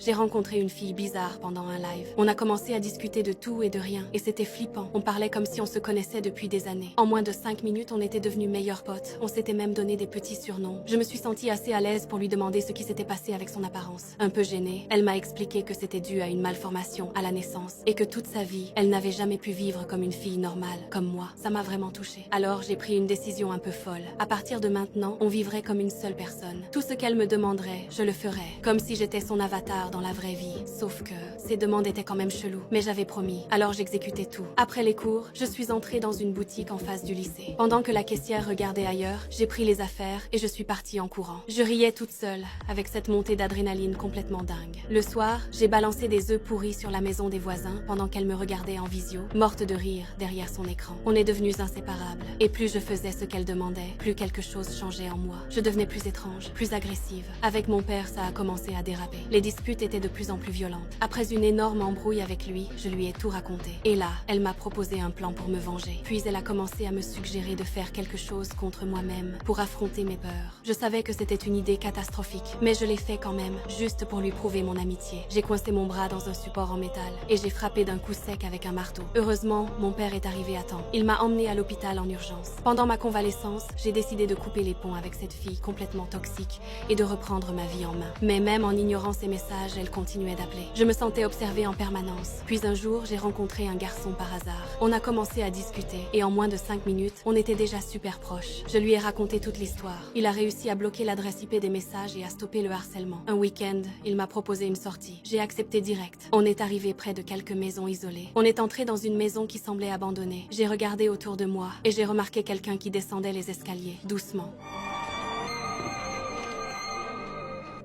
j'ai rencontré une fille bizarre pendant un live. On a commencé à discuter de tout et de rien, et c'était flippant. On parlait comme si on se connaissait depuis des années. En moins de 5 minutes, on était devenus meilleurs potes. On s'était même donné des petits surnoms. Je me suis sentie assez à l'aise pour lui demander ce qui s'était passé avec son apparence. Un peu gênée, elle m'a expliqué que c'était dû à une malformation à la naissance, et que toute sa vie, elle n'avait jamais pu vivre comme une fille normale, comme moi. Ça m'a vraiment touchée. Alors j'ai pris une décision un peu folle. À partir de maintenant, on vivrait comme une seule personne. Tout ce qu'elle me demanderait, je le ferais, comme si j'étais son avatar dans la vraie vie. Sauf que ses demandes étaient quand même cheloues, mais j'avais promis, alors j'exécutais tout. Après les cours, je suis entrée dans une boutique en face du lycée. Pendant que la caissière regardait ailleurs, j'ai pris les affaires et je suis partie en courant. Je riais toute seule, avec cette montée d'adrénaline complètement dingue. Le soir, j'ai balancé des œufs pourris sur la maison des voisins pendant qu'elle me regardait en visio, morte de rire derrière son écran. On est devenus inséparables, et plus je faisais ce qu'elle demandait, plus quelque chose changeait en moi. Je devenais plus étrange, plus agressive. Avec mon père, ça a commencé à déraper. Les disputes étaient de plus en plus violentes. Après une énorme embrouille avec lui, je lui ai tout raconté. Et là, elle m'a proposé un plan pour me venger. Puis elle a commencé à me suggérer de faire quelque chose contre moi-même pour affronter mes peurs. Je savais que c'était une idée catastrophique, mais je l'ai fait quand même, juste pour lui prouver mon amitié. J'ai coincé mon bras dans un support en métal et j'ai frappé d'un coup sec avec un marteau. Heureusement, mon père est arrivé à temps. Il m'a emmené à l'hôpital en urgence. Pendant ma convalescence, j'ai décidé de couper les ponts avec cette fille complètement toxique et de reprendre ma vie en main. Mais même en ignorant ses messages, elle continuait d'appeler. Je me sentais observée en permanence. Puis un jour, j'ai rencontré un garçon par hasard. On a commencé à discuter et en moins de 5 minutes, on était déjà super proches. Je lui ai raconté toute l'histoire. Il a réussi à bloquer l'adresse IP des messages et à stopper le harcèlement. Un week-end, il m'a proposé une sortie. J'ai accepté direct. On est arrivé près de quelques maisons isolées. On est entré dans une maison qui semblait abandonnée. J'ai regardé autour de moi et j'ai remarqué quelqu'un qui descendait les escaliers, doucement.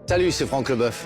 Salut, c'est Franck Leboeuf.